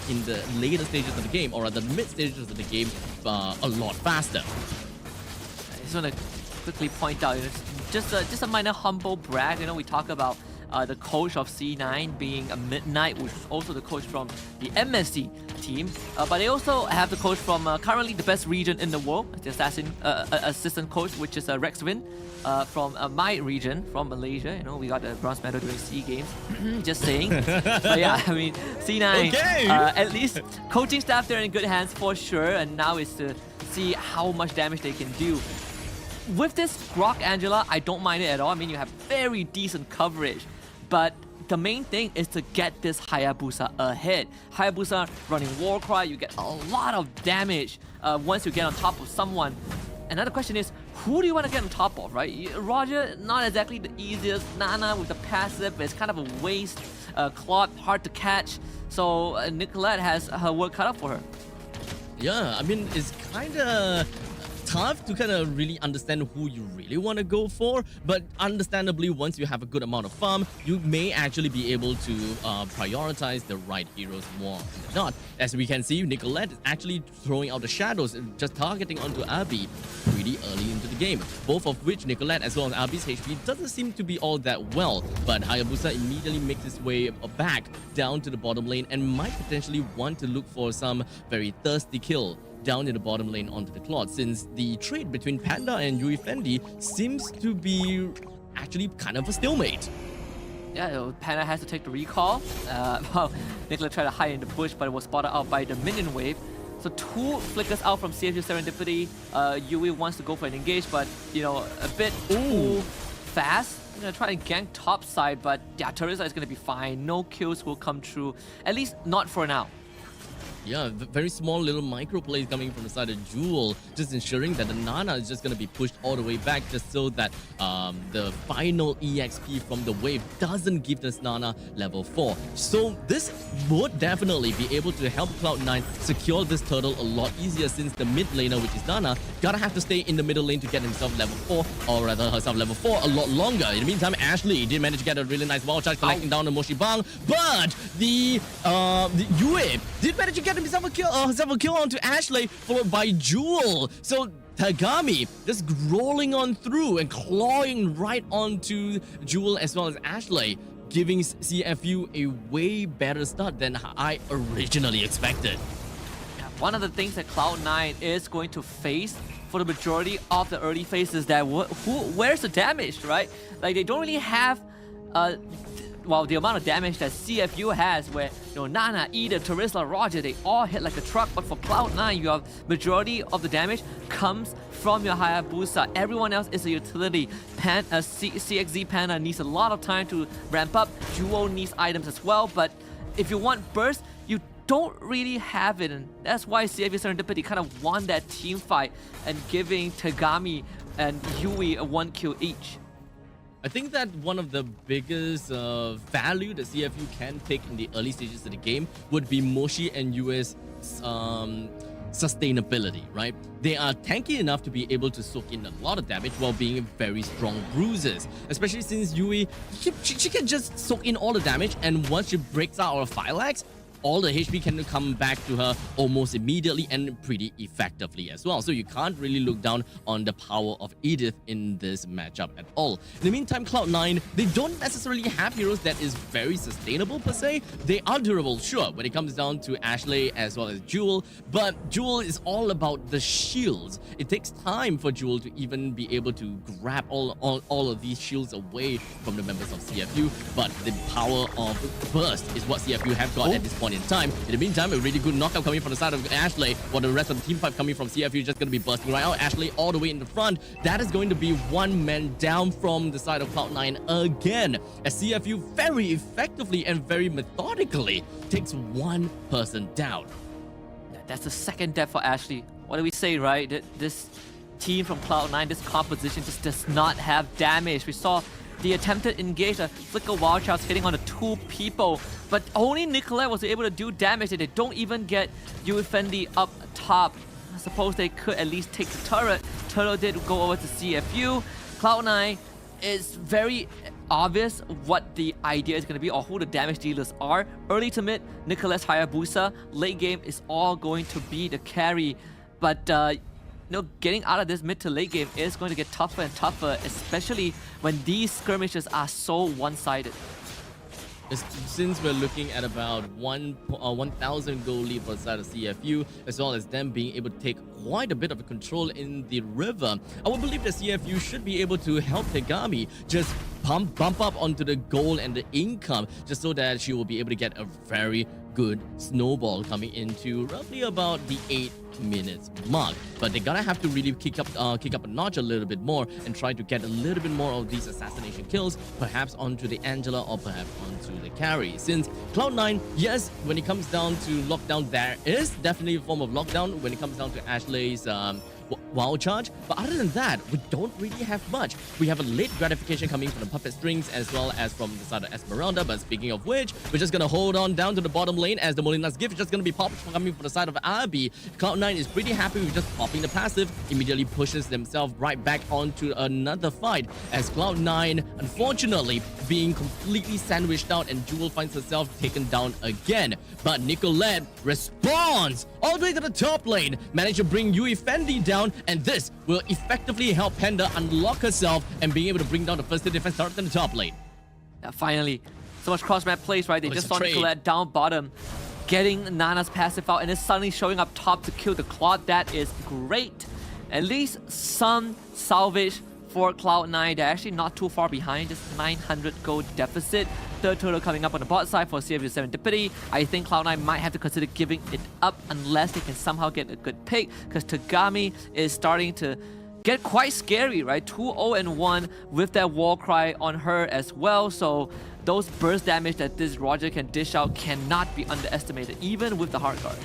in the later stages of the game, or at the mid stages of the game, a lot faster. I just want to quickly point out, just a minor humble brag. You know, we talk about the coach of C9 being a Midnight, which is also the coach from the MSC team. But they also have the coach from currently the best region in the world, the assistant coach, which is Rexvin from my region, from Malaysia. You know, we got the bronze medal during SEA Games. Just saying. But yeah, I mean, C9, okay. At least coaching staff, they're in good hands for sure. And now is to see how much damage they can do. With this Grok Angela, I don't mind it at all. I mean, you have very decent coverage. But the main thing is to get this Hayabusa ahead. Hayabusa running Warcry, you get a lot of damage once you get on top of someone. Another question is, who do you want to get on top of, right? Roger, not exactly the easiest. Nana with the passive, but it's kind of a waste. Claude, hard to catch. So Nicolette has her work cut out for her. Yeah, I mean, it's kind of tough to kind of really understand who you really want to go for, but understandably, once you have a good amount of farm, you may actually be able to prioritize the right heroes more than not. As we can see, Nicolette is actually throwing out the shadows, just targeting onto Abby pretty early into the game, both of which Nicolette as well as Abby's HP doesn't seem to be all that well, but Hayabusa immediately makes his way back down to the bottom lane and might potentially want to look for some very thirsty kill down in the bottom lane onto the Claude, since the trade between Panda and Yui Fendi seems to be actually kind of a stalemate. Yeah, Panda has to take the recall. Well, Nicola tried to hide in the bush, but it was spotted out by the minion wave. So 2 flickers out from Cfu Serendipity. Yui wants to go for an engage, but you know, a bit too fast. I'm gonna try and gank top side, but yeah, Teresa is gonna be fine. No kills will come true, at least not for now. Yeah, very small little micro plays coming from the side of Jewel, just ensuring that the Nana is just going to be pushed all the way back, just so that the final EXP from the wave doesn't give this Nana level 4. So this would definitely be able to help Cloud9 secure this turtle a lot easier, since the mid laner, which is Nana, gotta have to stay in the middle lane to get himself level 4, or rather herself level 4 a lot longer. In the meantime, Ashley did manage to get a really nice wall charge collecting down the Moshi Bang, but the Yue did manage to get himself a kill onto Ashley, followed by Jewel. So Tagami just rolling on through and clawing right onto Jewel as well as Ashley, giving CFU a way better start than I originally expected. Yeah, one of the things that Cloud9 is going to face for the majority of the early phases, that where's the damage, right? Like, they don't really have well, the amount of damage that CFU has, where you know, Nana, Eda, Teresa, Roger, they all hit like a truck. But for Cloud9, you have majority of the damage comes from your Hayabusa. Everyone else is a utility. CXZ Panda needs a lot of time to ramp up. Jewel needs items as well. But if you want burst, you don't really have it, and that's why Cfu Serendipity kind of won that team fight and giving Tagami and Yui a 1 kill each. I think that one of the biggest value that CFU can take in the early stages of the game would be Moshi and Yue's sustainability, right? They are tanky enough to be able to soak in a lot of damage while being very strong bruisers, especially since Yui, she can just soak in all the damage, and once she breaks out of Fire Axe, all the HP can come back to her almost immediately and pretty effectively as well. So you can't really look down on the power of Edith in this matchup at all. In the meantime, Cloud9, they don't necessarily have heroes that is very sustainable per se. They are durable, sure, when it comes down to Ashley as well as Jewel, but Jewel is all about the shields. It takes time for Jewel to even be able to grab all of these shields away from the members of CFU, but the power of burst is what CFU have got at this point in time. In the meantime, a really good knockout coming from the side of Ashley, while the rest of the team fight coming from CFU is just going to be bursting right out. Ashley all the way in the front. That is going to be one man down from the side of Cloud9 again, as CFU very effectively and very methodically takes one person down. That's the second death for Ashley. What do we say, right? This team from Cloud9, this composition just does not have damage. We saw the attempted engage, a flicker wild charge hitting on the 2 people, but only Nicolette was able to do damage, and they don't even get Yui Fendi up top. I suppose they could at least take the turret. Turtle did go over to CFU. Cloud9 is very obvious what the idea is going to be or who the damage dealers are. Early to mid, Nicholas Hayabusa. Late game is all going to be the carry. But getting out of this mid to late game is going to get tougher and tougher, especially when these skirmishes are so one-sided. Since we're looking at about 1,000 goal lead for the side of CFU, as well as them being able to take quite a bit of a control in the river, I would believe that CFU should be able to help Tegami just bump up onto the goal and the income, just so that she will be able to get a very good snowball coming into roughly about the 8 minutes mark. But they're gonna have to really kick up a notch a little bit more and try to get a little bit more of these assassination kills, perhaps onto the Angela or perhaps onto the carry. Since Cloud9, yes, when it comes down to lockdown, there is definitely a form of lockdown when it comes down to Ashley's wild charge, but other than that, we don't really have much. We have a late gratification coming from the puppet strings as well as from the side of Esmeralda. But speaking of which, we're just gonna hold on down to the bottom lane as the Molina's gift is just gonna be popped coming from the side of Abi. Cloud9 is pretty happy with just popping the passive, immediately pushes themselves right back onto another fight as Cloud9 unfortunately being completely sandwiched out and Jewel finds herself taken down again. But Nicolette responds all the way to the top lane, managed to bring Yui Fendi down, and this will effectively help Panda unlock herself and being able to bring down the first defense turret in the top lane. Finally, so much cross-map plays, right? They just saw Nicolette down bottom, getting Nana's passive out, and then suddenly showing up top to kill the Claude. That is great. At least some salvage for Cloud9. They're actually not too far behind, just 900 gold deficit. Third turtle coming up on the bot side for Cfu Serendipity. I think Cloud9 might have to consider giving it up unless they can somehow get a good pick, because Tegami is starting to get quite scary, right? 2-0-1 with that wall cry on her as well. So those burst damage that this Roger can dish out cannot be underestimated, even with the hard guard.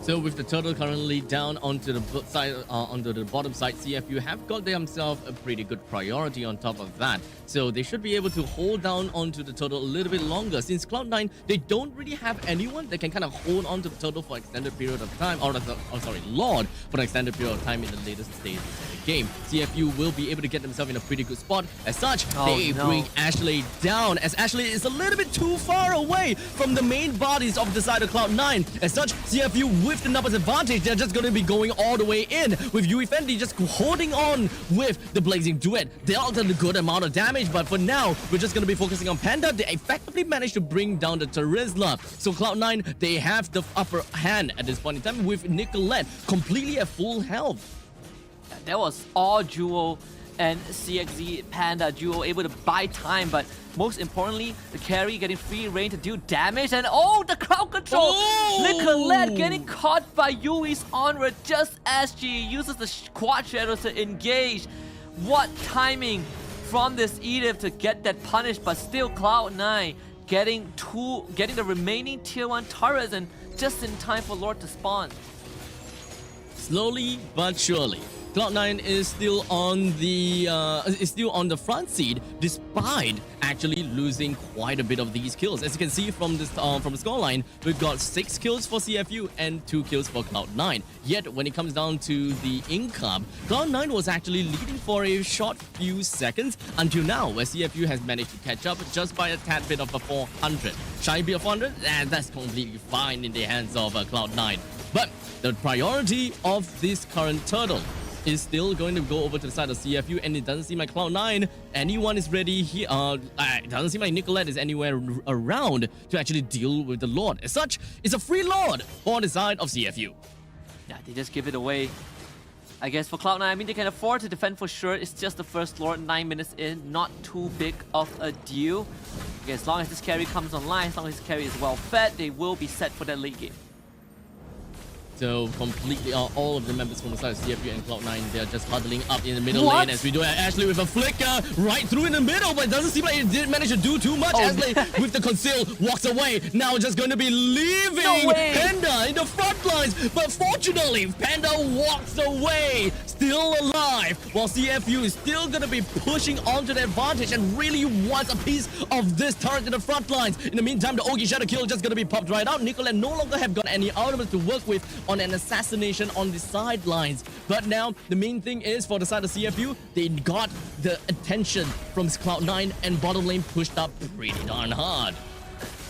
So with the turtle currently down onto the side, onto the bottom side, CFU have got themselves a pretty good priority on top of that. So they should be able to hold down onto the turtle a little bit longer. Since Cloud9, they don't really have anyone that can kind of hold on to the turtle for an extended period of time, or sorry, Lord, for an extended period of time in the latest stages of the game. CFU will be able to get themselves in a pretty good spot. As such, they bring Ashley down, as Ashley is a little bit too far away from the main bodies of the side of Cloud9. As such, CFU with the numbers advantage, they're just going to be going all the way in, with Yui Fendi just holding on with the Blazing Duet. They all done a good amount of damage, but for now, we're just going to be focusing on Panda. They effectively managed to bring down the Terizla. So Cloud9, they have the upper hand at this point in time, with Nicolette completely at full health. That was all Jewel and CXZ Panda duo able to buy time, but most importantly, the carry getting free reign to deal damage, and the crowd control! Nicolette getting caught by Yui's onward just as she uses the quad shadows to engage. What timing from this Edith to get that punish, but still Cloud9 getting the remaining tier 1 turrets, and just in time for Lord to spawn. Slowly but surely, Cloud9 is still on the front seat, despite actually losing quite a bit of these kills. As you can see from this from the scoreline, we've got 6 kills for CFU and 2 kills for Cloud9. Yet when it comes down to the income, Cloud9 was actually leading for a short few seconds until now, where CFU has managed to catch up just by a tad bit of a 400. Shy be a 400, and that's completely fine in the hands of Cloud9. But the priority of this current turtle is still going to go over to the side of CFU, and it doesn't seem like Cloud9 anyone is ready here. It doesn't seem like Nicolette is anywhere around to actually deal with the Lord. As such, it's a free Lord for the side of CFU. Yeah, they just give it away. I guess for Cloud9, I mean, they can afford to defend for sure. It's just the first Lord, 9 minutes in, not too big of a deal. Okay, as long as this carry comes online, as long as this carry is well fed, they will be set for that late game. So completely, all of the members from the side of CFU and Cloud9, they're just huddling up in the middle lane as we do Ashley with a flicker right through in the middle, but it doesn't seem like it did manage to do too much. Ashley with the conceal walks away. Now just going to be leaving no way. Panda in the front lines, but fortunately, Panda walks away, still alive, while CFU is still gonna be pushing onto the advantage and really wants a piece of this turret in the front lines. In the meantime, the Ogi Shadow Kill just gonna be popped right out. Nicolette no longer have got any elements to work with on an assassination on the sidelines. But now, the main thing is for the side of CFU, they got the attention from Cloud9 and bottom lane pushed up pretty darn hard.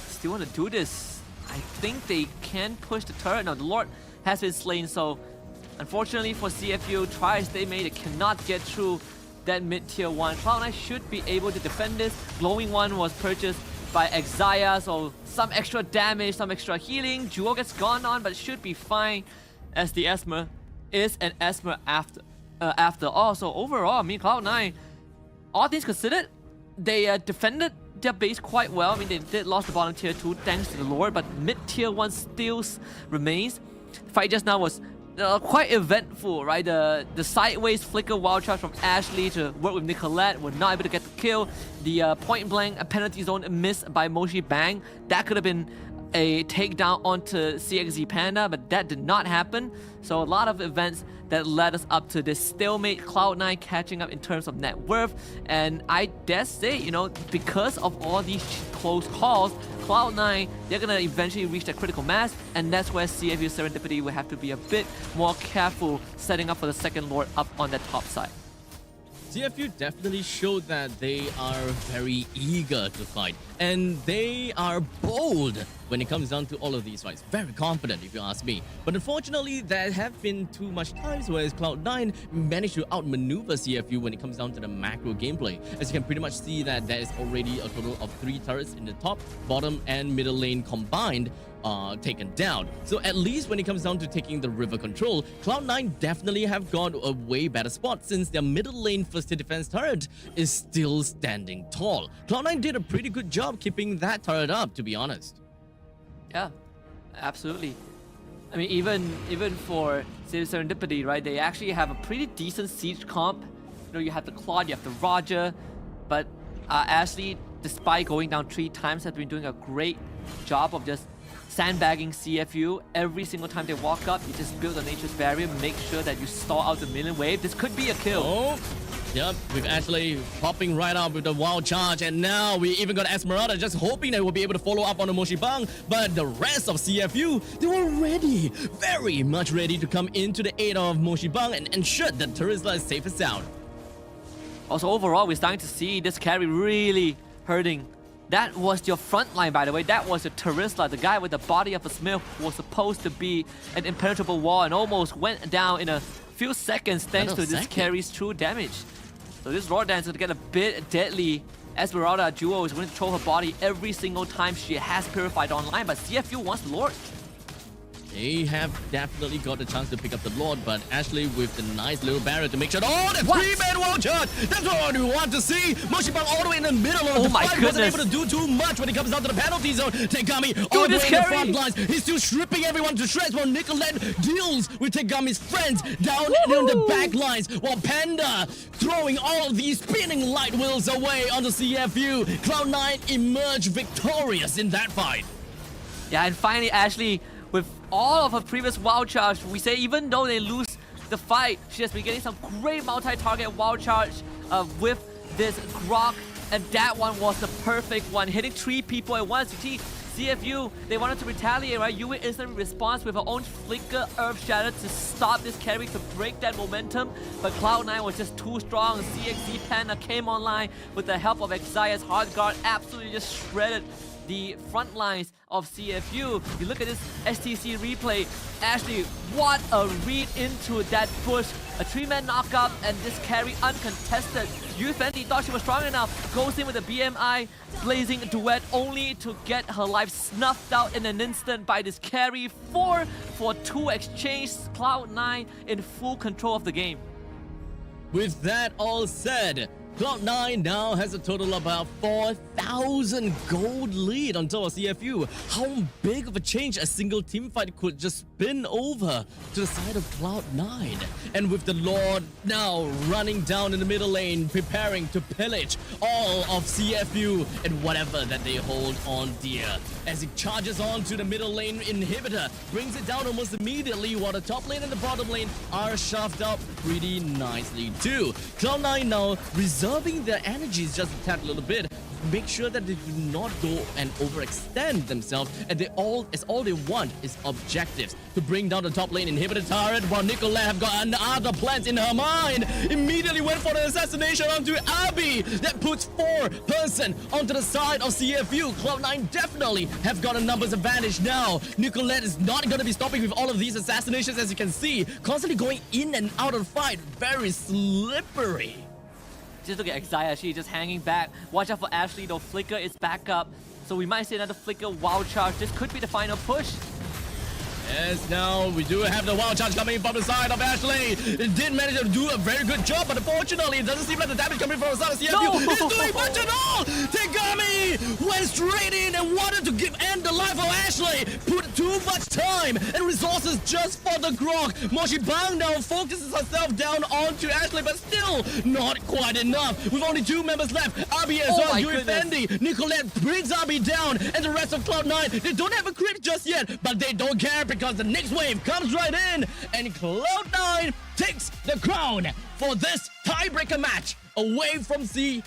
Still want to do this. I think they can push the turret. Now, the Lord has been slain, so unfortunately for CFU, try as they may, they cannot get through that mid-tier 1. Cloud9 should be able to defend this. Glowing one was purchased by Exia, so some extra damage, some extra healing. Duo gets gone on, but it should be fine as the Esmer is an Esmer after all. So overall, I mean, Cloud9, all things considered, they defended their base quite well. I mean, they did lost the bottom tier 2 thanks to the Lord, but mid-tier 1 still remains. Fight just now was quite eventful, right? The sideways flicker wild charge from Ashley to work with Nicolette were not able to get the kill. The point blank penalty zone missed by Moshi Bang. That could have been a takedown onto CXZ Panda, but that did not happen. So a lot of events that led us up to this stalemate. Cloud9 catching up in terms of net worth, and I dare say, you know, because of all these close calls, Cloud9, they're gonna eventually reach that critical mass, and that's where CFU Serendipity will have to be a bit more careful setting up for the second Lord up on that top side. CFU definitely showed that they are very eager to fight, and they are bold when it comes down to all of these fights. Very confident, if you ask me. But unfortunately, there have been too much times where Cloud9 managed to outmaneuver CFU when it comes down to the macro gameplay. As you can pretty much see that there is already a total of 3 turrets in the top, bottom, and middle lane combined taken down. So at least when it comes down to taking the river control, Cloud9 definitely have got a way better spot since their middle lane first defense turret is still standing tall. Cloud9 did a pretty good job keeping that turret up, to be honest. Yeah, absolutely. I mean, even for CFU Serendipity, right? They actually have a pretty decent siege comp. You know, you have the Claude, you have the Roger, but Ashley, despite going down 3 times, has been doing a great job of just sandbagging CFU. Every single time they walk up, you just build a nature's barrier, make sure that you stall out the minion wave. This could be a kill. Oh, yep, with Ashley popping right out with the wild charge, and now we even got Esmeralda just hoping that we'll be able to follow up on the Moshi Bang, but the rest of CFU, they were ready, very much ready to come into the aid of Moshi Bang and ensure that Terizla is safe and sound. Also, overall, we're starting to see this carry really hurting. That was your front line, by the way. That was your Terizla, the guy with the body of a Smith, who was supposed to be an impenetrable wall and almost went down in a few seconds thanks to this carry's true damage. So this Raw Dance is going to get a bit deadly. Esmeralda Duo is going to throw her body every single time she has Purified online, but CFU wants the Lord. They have definitely got the chance to pick up the Lord, but Ashley with the nice little barrier to make sure. Oh, the 3-man wall charge! That's what we want to see! Moshi Bang all the way in the middle of the fight. Wasn't able to do too much when it comes down to the penalty zone. Tegami all the way in the front lines. He's still stripping everyone to shreds while Nicolette deals with Tegami's friends down in the back lines, while Panda throwing all of these spinning light wheels away onto CFU. Cloud9 emerged victorious in that fight. Yeah, and finally Ashley, with all of her previous wild charge, we say even though they lose the fight, she has been getting some great multi-target wild charge with this Grok, and that one was the perfect one, hitting 3 people at once. You see, CFU, they wanted to retaliate, right? Yui instant response with her own Flicker Earth Shatter to stop this carry, to break that momentum, but Cloud9 was just too strong. CXZ Panda came online with the help of Exia's Hard Guard, absolutely just shredded the front lines of CFU. You look at this STC replay, Ashley, what a read into that push. A 3-man knockup and this carry uncontested. Yu Fenty thought she was strong enough, goes in with a BMI blazing duet only to get her life snuffed out in an instant by this carry. 4 for 2 exchange, Cloud9 in full control of the game. With that all said, Cloud9 now has a total of about 4,000 gold lead on top of CFU. How big of a change a single team fight could just spin over to the side of Cloud9. And with the Lord now running down in the middle lane, preparing to pillage all of CFU and whatever that they hold on dear. As he charges on to the middle lane inhibitor, brings it down almost immediately while the top lane and the bottom lane are shoved up pretty nicely too. Cloud9 now reserving their energies just a tad little bit. Make sure that they do not go and overextend themselves, and all they want is objectives to bring down the top lane inhibitor turret, while Nicolette have got other plans in her mind. Immediately went for the assassination onto Abby. That puts 4-person onto the side of CFU. Cloud9 definitely have got a numbers advantage now. Nicolette is not going to be stopping with all of these assassinations, as you can see. Constantly going in and out of the fight. Very slippery. Just look at Xayah, she's just hanging back. Watch out for Ashley though, Flicker is back up. So we might see another Flicker wild charge. This could be the final push. Yes, now we do have the wild charge coming from the side of Ashley. It did manage to do a very good job, but unfortunately, it doesn't seem like the damage coming from the side of CFU is doing much at all. Tegami went straight in and wanted to end the life of Ashley. Put too much time and resources just for the Grok. Moshi Bang now focuses herself down onto Ashley, but still not quite enough. With only 2 members left, Abi as well, Yuri Fendi. Nicolette brings Abi down, and the rest of Cloud9, they don't have a crit just yet, but they don't care because the next wave comes right in, and Cloud9 takes the crown for this tiebreaker match away from CFU.